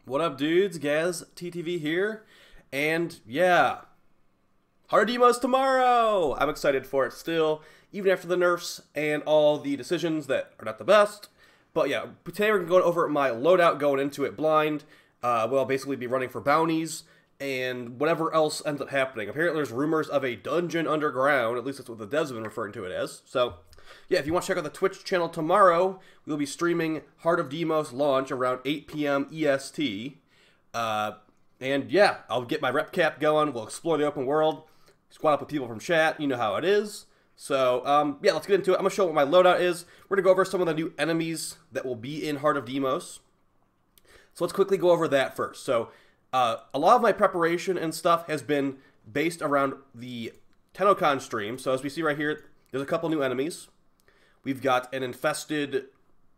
What up, dudes? Gaz TTV here, and yeah, Heart of Deimos tomorrow! I'm excited for it still, even after the nerfs and all the decisions that are not the best. But yeah, today we're going over my loadout going into it blind. We'll basically be running for bounties and whatever else ends up happening. Apparently there's rumors of a dungeon underground, at least that's what the devs have been referring to it as. So yeah, if you want to check out the Twitch channel tomorrow, we'll be streaming Heart of Deimos launch around 8 p.m. EST. And yeah, I'll get my rep cap going. We'll explore the open world, squad up with people from chat. You know how it is. So yeah, let's get into it. I'm going to show what my loadout is. We're going to go over some of the new enemies that will be in Heart of Deimos. So let's quickly go over that first. So a lot of my preparation and stuff has been based around the TennoCon stream. So as we see right here, there's a couple new enemies. We've got an infested,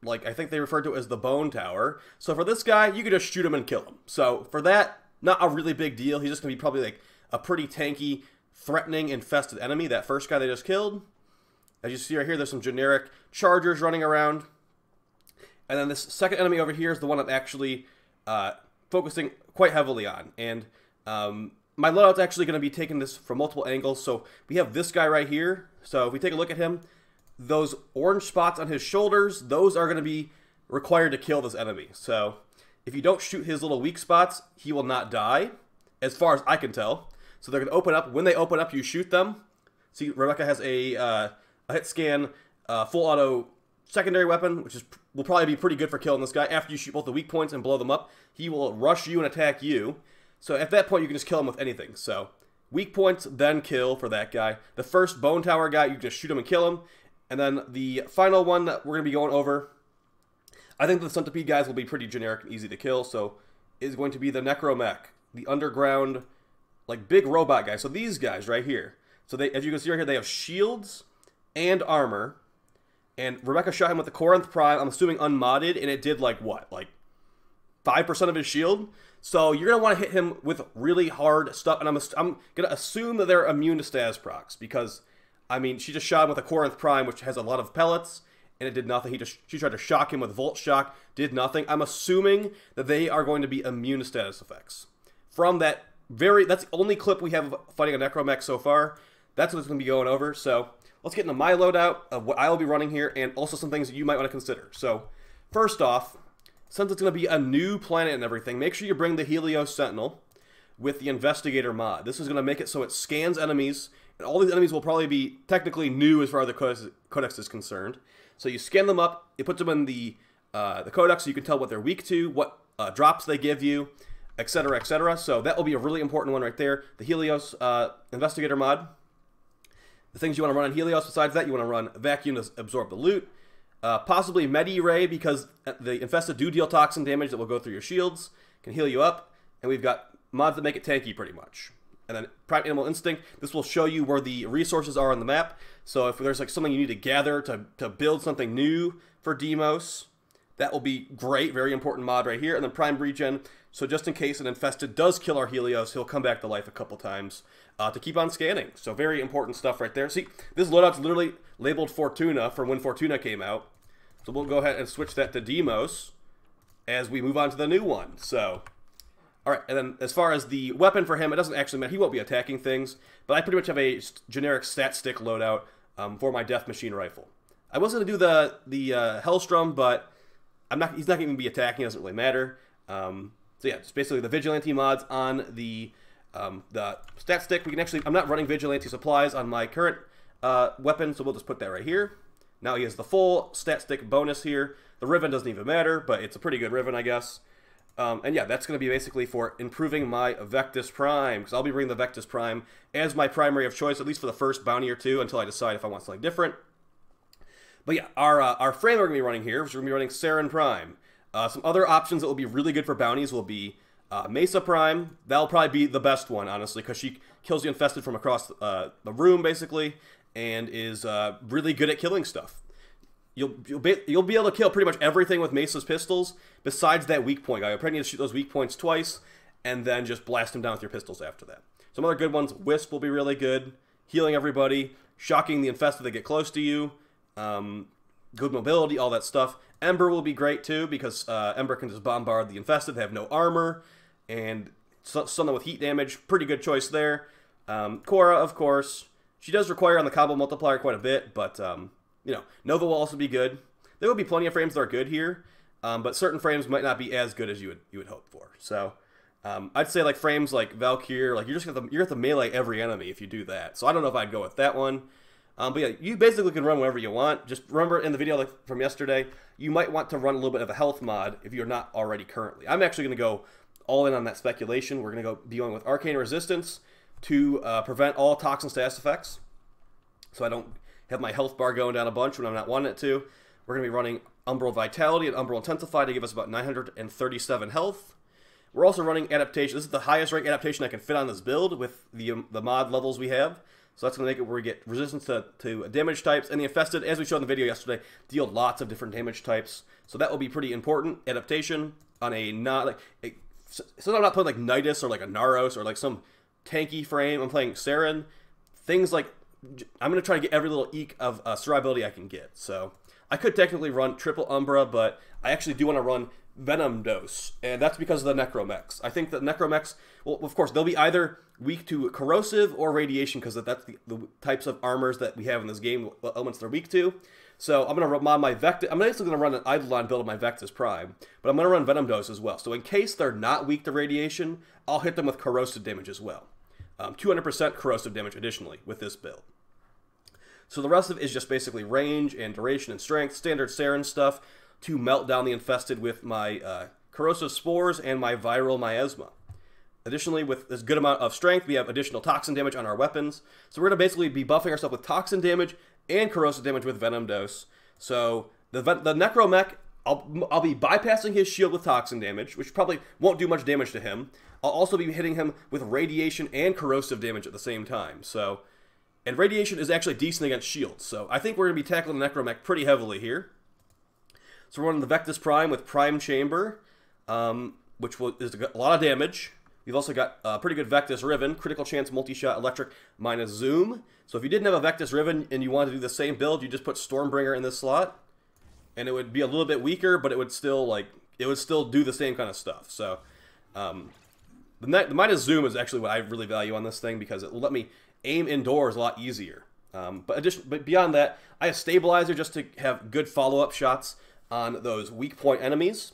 like, I think they refer to it as the Bone Tower. So for this guy, you can just shoot him and kill him. So for that, not a really big deal. He's just going to be probably like a pretty tanky, threatening, infested enemy. That first guy they just killed. As you see right here, there's some generic chargers running around. And then this second enemy over here is the one I'm actually focusing quite heavily on. And my loadout's actually going to be taking this from multiple angles. So we have this guy right here. So if we take a look at him, those orange spots on his shoulders, those are going to be required to kill this enemy. So if you don't shoot his little weak spots, he will not die, as far as I can tell. So they're going to open up. When they open up, you shoot them. See, Rebecca has a hit scan, full auto secondary weapon, which will probably be pretty good for killing this guy. After you shoot both the weak points and blow them up, he will rush you and attack you. So at that point, you can just kill him with anything. So weak points, then kill for that guy. The first Bone Tower guy, you just shoot him and kill him. And then the final one that we're going to be going over, I think the Centipede guys will be pretty generic and easy to kill, so is going to be the Necramech, the underground, like, big robot guy. So these guys right here. So they, as you can see right here, they have shields and armor. And Rebecca shot him with the Corrosive Prime, I'm assuming unmodded, and it did, like, what? Like, 5% of his shield? So you're going to want to hit him with really hard stuff, and I'm going to assume that they're immune to status procs, because I mean, she just shot him with a Corrosive Prime, which has a lot of pellets, and it did nothing. She tried to shock him with Volt Shock, did nothing. I'm assuming that they are going to be immune to status effects. From that that's the only clip we have of fighting a Necramech so far. That's what it's going to be going over. So let's get into my loadout of what I will be running here, and also some things that you might want to consider. So first off, since it's going to be a new planet and everything, make sure you bring the Helios Sentinel with the Investigator mod. This is going to make it so it scans enemies. And all these enemies will probably be technically new as far as the codex is concerned. So you scan them up, it puts them in the codex so you can tell what they're weak to, what drops they give you, etc., etc. So that will be a really important one right there. The Helios Investigator mod. The things you want to run on Helios besides that, you want to run Vacuum to absorb the loot. Possibly Medi-Ray, because the infested do deal toxin damage that will go through your shields, can heal you up. And we've got mods that make it tanky pretty much. And then Prime Animal Instinct, this will show you where the resources are on the map. So if there's like something you need to gather to build something new for Deimos, that will be great. Very important mod right here. And then Prime Regen, so just in case an infested does kill our Helios, he'll come back to life a couple times to keep on scanning. So very important stuff right there. See, this loadout's literally labeled Fortuna from when Fortuna came out. So we'll go ahead and switch that to Deimos as we move on to the new one. So alright, and then as far as the weapon for him, it doesn't actually matter. He won't be attacking things, but I pretty much have a generic stat stick loadout for my Death Machine Rifle. I was going to do the Hellstrom, but he's not going to be attacking. It doesn't really matter. So yeah, just basically the Vigilante mods on the stat stick. We can actually, I'm not running Vigilante supplies on my current weapon, so we'll just put that right here. Now he has the full stat stick bonus here. The Riven doesn't even matter, but it's a pretty good Riven, I guess. And yeah, that's going to be basically for improving my Vectis Prime, because I'll be bringing the Vectis Prime as my primary of choice, at least for the first bounty or two, until I decide if I want something different. But yeah, our frame we're going to be running here, which we're going to be running Saren Prime. Some other options that will be really good for bounties will be Mesa Prime. That'll probably be the best one, honestly, because she kills the infested from across the room, basically, and is really good at killing stuff. You'll be able to kill pretty much everything with Mesa's pistols, besides that weak point guy. You'll probably need to shoot those weak points twice, and then just blast him down with your pistols after that. Some other good ones, Wisp will be really good, healing everybody, shocking the infested that get close to you. good mobility, all that stuff. Ember will be great too, because Ember can just bombard the infested. They have no armor, and something with heat damage, pretty good choice there. Cora, of course, she does require on the combo multiplier quite a bit, but you know, Nova will also be good. There will be plenty of frames that are good here, but certain frames might not be as good as you would hope for. So I'd say like frames like Valkyrie, like you're gonna have to melee every enemy if you do that. So I don't know if I'd go with that one. But yeah, you basically can run whatever you want. Just remember in the video like from yesterday, you might want to run a little bit of a health mod if you're not already currently. I'm actually going to go all in on that speculation. We're going to be going with Arcane Resistance to prevent all toxin status effects, so I don't have my health bar going down a bunch when I'm not wanting it to. We're going to be running Umbral Vitality and Umbral Intensify to give us about 937 health. We're also running Adaptation. This is the highest rank adaptation I can fit on this build with the mod levels we have. So that's going to make it where we get resistance to damage types. And the Infested, as we showed in the video yesterday, deal lots of different damage types. So that will be pretty important. Adaptation on a not like... So I'm not playing like Nidus or like a Naros or like some tanky frame. I'm playing Saren. Things like... I'm going to try to get every little eke of survivability I can get. So I could technically run triple Umbra, but I actually do want to run Venom Dose. And that's because of the Necramechs. I think that Necramechs... Well, of course, they'll be either weak to Corrosive or Radiation, because that's the types of armors that we have in this game, what elements they're weak to. So I'm going to mod my Vectis. I'm basically going to run an Eidolon build of my Vectis Prime, but I'm going to run Venom Dose as well. So in case they're not weak to Radiation, I'll hit them with Corrosive damage as well. 200% Corrosive damage additionally with this build. So the rest of it is just basically range and duration and strength, standard Saren stuff, to melt down the Infested with my Corrosive Spores and my Viral Miasma. Additionally, with this good amount of strength, we have additional toxin damage on our weapons. So we're going to basically be buffing ourselves with toxin damage and corrosive damage with Venom Dose. So the Necramech, I'll be bypassing his shield with toxin damage, which probably won't do much damage to him. I'll also be hitting him with radiation and corrosive damage at the same time. So, and radiation is actually decent against shields. So I think we're going to be tackling the Necramech pretty heavily here. So we're running the Vectis Prime with Prime Chamber, which is a lot of damage. You've also got pretty good Vectis Riven, critical chance multi-shot electric minus zoom. So if you didn't have a Vectis Riven and you wanted to do the same build, you just put Stormbringer in this slot, and it would be a little bit weaker, but it would still do the same kind of stuff. So the minus zoom is actually what I really value on this thing, because it will let me aim indoors a lot easier. But beyond that, I have Stabilizer just to have good follow-up shots on those weak point enemies.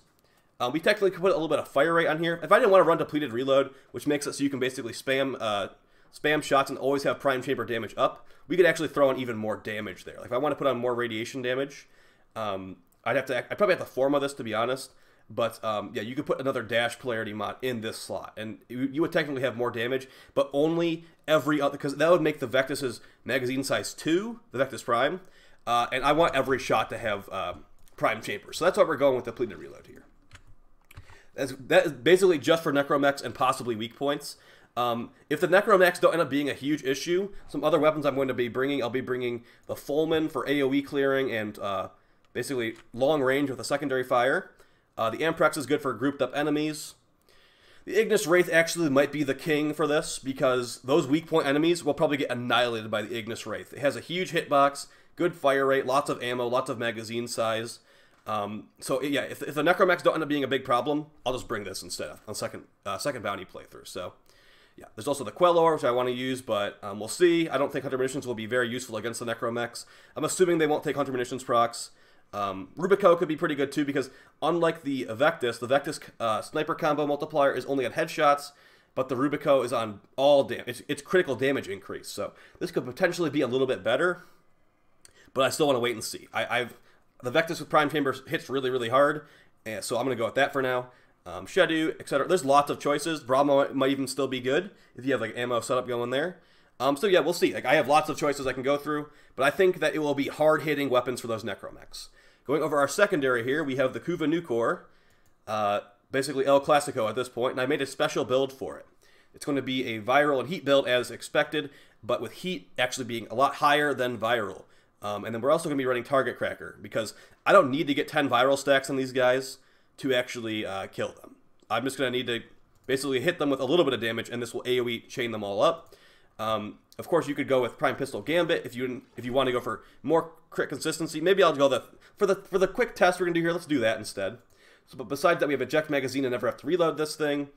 We technically could put a little bit of fire rate on here. If I didn't want to run depleted reload, which makes it so you can basically spam shots and always have prime chamber damage up, we could actually throw in even more damage there. Like if I want to put on more radiation damage, I'd probably have to forma this, to be honest. But yeah, you could put another dash polarity mod in this slot, and you would technically have more damage, but only every other, because that would make the Vectis's magazine size 2, the Vectis Prime, and I want every shot to have prime chamber. So that's why we're going with depleted reload here. That is basically just for Necramechs and possibly weak points. If the Necramechs don't end up being a huge issue, some other weapons I'm going to be bringing, I'll be bringing the Fulman for AoE clearing and basically long range with a secondary fire. The Amprex is good for grouped up enemies. The Ignis Wraith actually might be the king for this, because those weak point enemies will probably get annihilated by the Ignis Wraith. It has a huge hitbox, good fire rate, lots of ammo, lots of magazine size. So yeah, if the Necramechs don't end up being a big problem, I'll just bring this instead on second bounty playthrough. So yeah, there's also the Quelor, which I want to use, but we'll see. I don't think Hunter Munitions will be very useful against the Necramechs. I'm assuming they won't take Hunter Munitions procs. Rubico could be pretty good too, because unlike the Vectis sniper combo multiplier is only on headshots, but the Rubico is on all damage. It's critical damage increase, so this could potentially be a little bit better, but I still want to wait and see. The Vectis with Prime Chamber hits really, really hard, and so I'm going to go with that for now. Shedu, etc. There's lots of choices. Brahma might even still be good if you have like ammo setup going there. So yeah, we'll see. Like I have lots of choices I can go through, but I think that it will be hard-hitting weapons for those Necramechs. Going over our secondary here, we have the Kuva New Core, basically El Clasico at this point, and I made a special build for it. It's going to be a viral and heat build as expected, but with heat actually being a lot higher than viral. And then we're also going to be running Target Cracker, because I don't need to get 10 viral stacks on these guys to actually kill them. I'm just going to need to basically hit them with a little bit of damage, and this will AoE chain them all up. Of course, you could go with Prime Pistol Gambit if you want to go for more crit consistency. Maybe I'll go for the quick test we're gonna do here. Let's do that instead. So, but besides that, we have eject magazine and never have to reload this thing.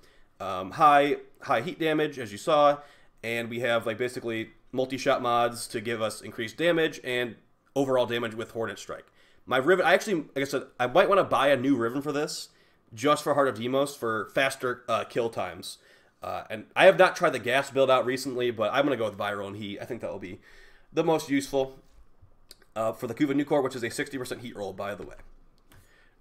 High heat damage, as you saw, and we have like basically multi-shot mods to give us increased damage and overall damage with Hornet Strike. My Riven, like I said, I might want to buy a new Riven for this, just for Heart of Deimos for faster kill times. And I have not tried the gas build out recently, but I'm going to go with Viral and Heat. I think that will be the most useful for the Kuva New Core, which is a 60% heat roll, by the way.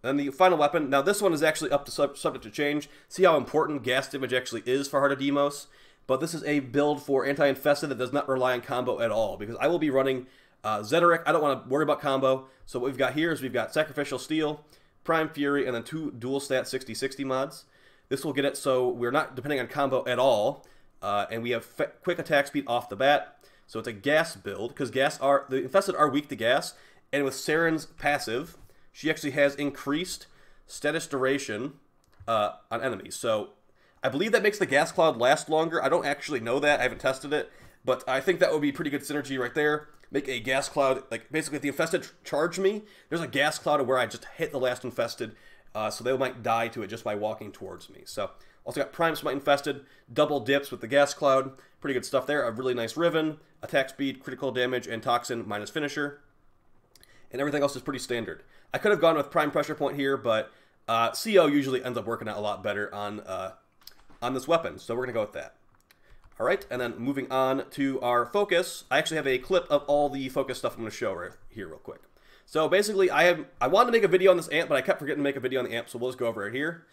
Then the final weapon. Now this one is actually up to subject to change. See how important gas damage actually is for Heart of Deimos. But this is a build for anti-infested that does not rely on combo at all, because I will be running Zeteric. I don't want to worry about combo. So what we've got here is we've got Sacrificial Steel, Prime Fury, and then 2 dual stat 60/60 mods. This will get it so we're not depending on combo at all, and we have quick attack speed off the bat. So it's a gas build, because the infested are weak to gas, and with Saren's passive, she actually has increased status duration on enemies. So I believe that makes the gas cloud last longer. I don't actually know that. I haven't tested it, but I think that would be pretty good synergy right there. Make a gas cloud, like basically if the infested charge me, there's a gas cloud where I just hit the last infested, so they might die to it just by walking towards me. So also got Prime Smite Infested, double dips with the gas cloud. Pretty good stuff there. A really nice Riven, attack speed, critical damage, and Toxin minus finisher. And everything else is pretty standard. I could have gone with Prime Pressure Point here, but CO usually ends up working out a lot better on this weapon, so we're going to go with that. All right, and then moving on to our focus, I actually have a clip of all the focus stuff I'm going to show right here real quick. So basically, I wanted to make a video on this amp, but I kept forgetting to make a video on the amp, so we'll just go over it here.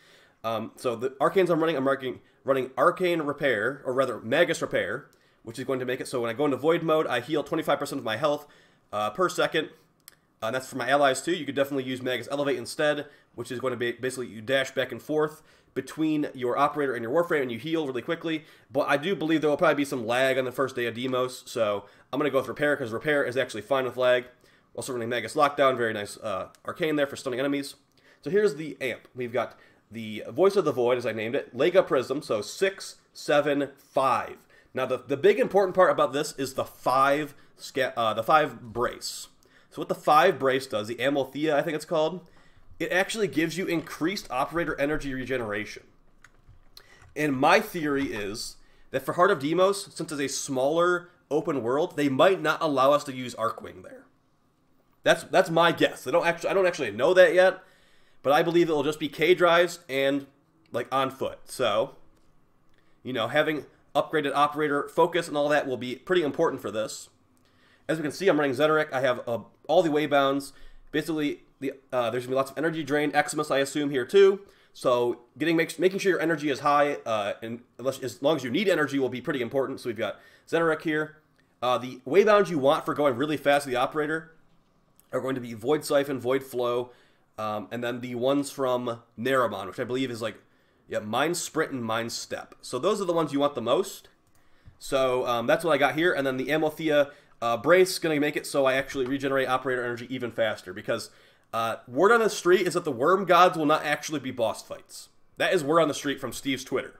So the arcanes I'm running Arcane Repair, or rather Magus Repair, which is going to make it so when I go into Void mode, I heal 25% of my health per second. And that's for my allies too. You could definitely use Magus Elevate instead, which is going to be basically you dash back and forth between your operator and your Warframe and you heal really quickly. But I do believe there will probably be some lag on the first day of Deimos, so I'm going to go with Repair because Repair is actually fine with lag. Also running Magus Lockdown, very nice arcane there for stunning enemies. So here's the amp. We've got the Voice of the Void, as I named it, Lega Prism, so 6, 7, 5. Now the big important part about this is the 5 brace. So what the 5 brace does, the Amalthea I think it's called, it actually gives you increased operator energy regeneration. And my theory is that for Heart of Deimos, since it's a smaller open world, they might not allow us to use Arcwing there. That's my guess. I don't actually know that yet, but I believe it'll just be K drives and like on foot. So, you know, having upgraded operator focus and all that will be pretty important for this. As we can see, I'm running Zeteric. I have all the waybounds. Basically, there's going to be lots of energy drain. Eximus, I assume, here too. So making sure your energy is high, and as long as you need energy, will be pretty important. So we've got Zeteric here. The waybounds you want for going really fast to the operator are going to be Void Siphon, Void Flow, and then the ones from Necramech, which I believe is like, yeah, Mind Sprint and Mind Step. So those are the ones you want the most. So that's what I got here. And then the Amalthea Brace is going to make it so I actually regenerate operator energy even faster, because word on the street is that the Worm Gods will not actually be boss fights. That is word on the street from Steve's Twitter.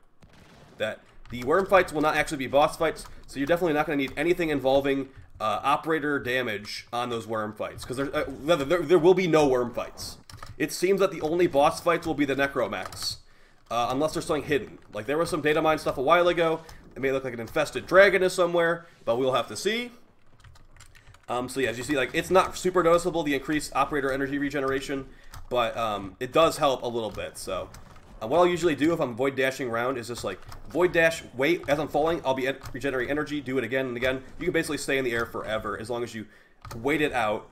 That the Worm fights will not actually be boss fights, so you're definitely not going to need anything involving operator damage on those Worm fights, because there will be no Worm fights. It seems that the only boss fights will be the Necramechs, unless there's something hidden. Like there was some data mine stuff a while ago. It may look like an infested dragon is somewhere, but we'll have to see. So yeah, as you see, like it's not super noticeable, the increased operator energy regeneration, but it does help a little bit. So what I'll usually do if I'm void dashing around is just like void dash, wait, as I'm falling, I'll be regenerating energy, do it again and again. You can basically stay in the air forever as long as you wait it out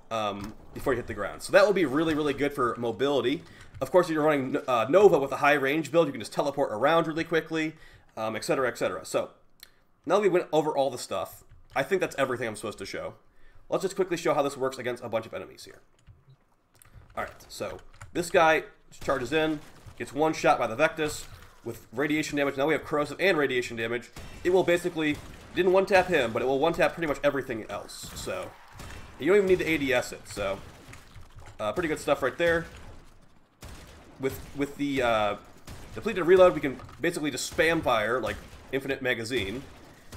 before you hit the ground. So that will be really, really good for mobility. Of course, if you're running Nova with a high range build, you can just teleport around really quickly, etc., etc. So now that we went over all the stuff, I think that's everything I'm supposed to show. Let's just quickly show how this works against a bunch of enemies here. Alright, so this guy charges in, gets one shot by the Vectis with radiation damage. Now we have corrosive and radiation damage. It will basically, didn't one-tap him, but it will one-tap pretty much everything else. So you don't even need to ADS it. So pretty good stuff right there. With the depleted reload, we can basically just spam fire like infinite magazine.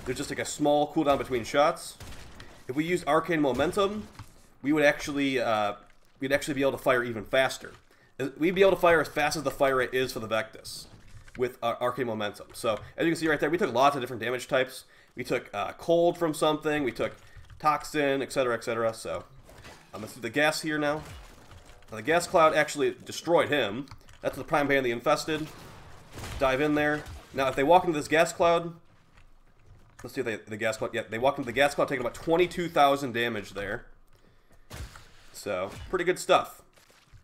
there's just like a small cooldown between shots. If we used Arcane Momentum, we would actually we'd actually be able to fire even faster. We'd be able to fire as fast as the fire rate is for the Vectis with Arcane Momentum. So as you can see right there, we took lots of different damage types. We took cold from something, we took toxin, etc., etc. So let's do the gas here now. Now, the gas cloud actually destroyed him. That's the prime band of the infested. Dive in there. Now, if they walk into this gas cloud, let's see if the gas cloud. Yeah, they walk into the gas cloud, taking about 22,000 damage there. So pretty good stuff.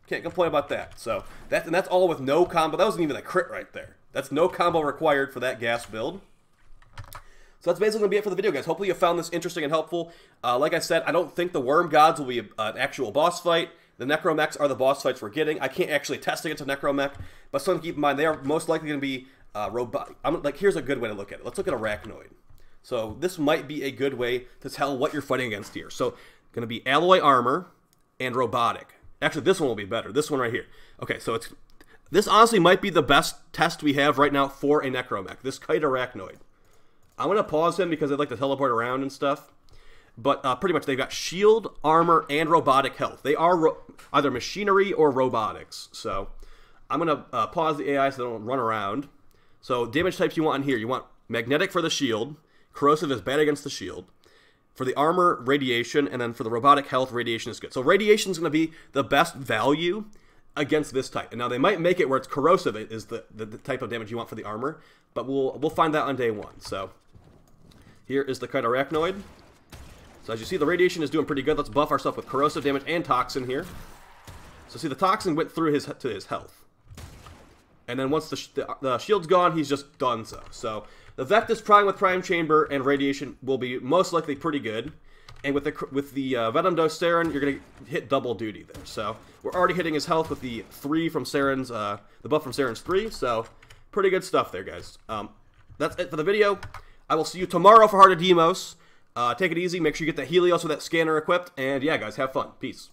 Can't complain about that. So that's all with no combo. That wasn't even a crit right there. That's no combo required for that gas build. So that's basically going to be it for the video, guys. Hopefully you found this interesting and helpful. Like I said, I don't think the Worm Gods will be an actual boss fight. The Necramechs are the boss fights we're getting. I can't actually test against a Necramech, but something to keep in mind, they are most likely going to be robotic. Here's a good way to look at it. Let's look at Arachnoid. So this might be a good way to tell what you're fighting against here. So going to be Alloy Armor and Robotic. Actually, this one will be better. This one right here. Okay, so this honestly might be the best test we have right now for a Necramech. This Kite Arachnoid. I'm going to pause him because I'd like to teleport around and stuff. But pretty much they've got shield, armor, and robotic health. They are either machinery or robotics. So I'm going to pause the AI so they don't run around. So damage types you want in here. You want magnetic for the shield. Corrosive is bad against the shield. For the armor, radiation. And then for the robotic health, radiation is good. So radiation is going to be the best value against this type. And now they might make it where it's corrosive is the type of damage you want for the armor. But we'll find that on day one. So here is the Kite Arachnoid. So as you see, the radiation is doing pretty good. Let's buff ourselves with corrosive damage and toxin here. So see, the toxin went through to his health. And then once the shield's gone, he's just done so. So the Vectis Prime with Prime Chamber and radiation will be most likely pretty good. And with the Venom Dose Saren, you're going to hit double duty there. So we're already hitting his health with the 3 from Saren's, the buff from Saren's 3. So pretty good stuff there, guys. That's it for the video. I will see you tomorrow for Heart of Deimos. Take it easy. Make sure you get that Helios with that scanner equipped. And yeah, guys, have fun. Peace.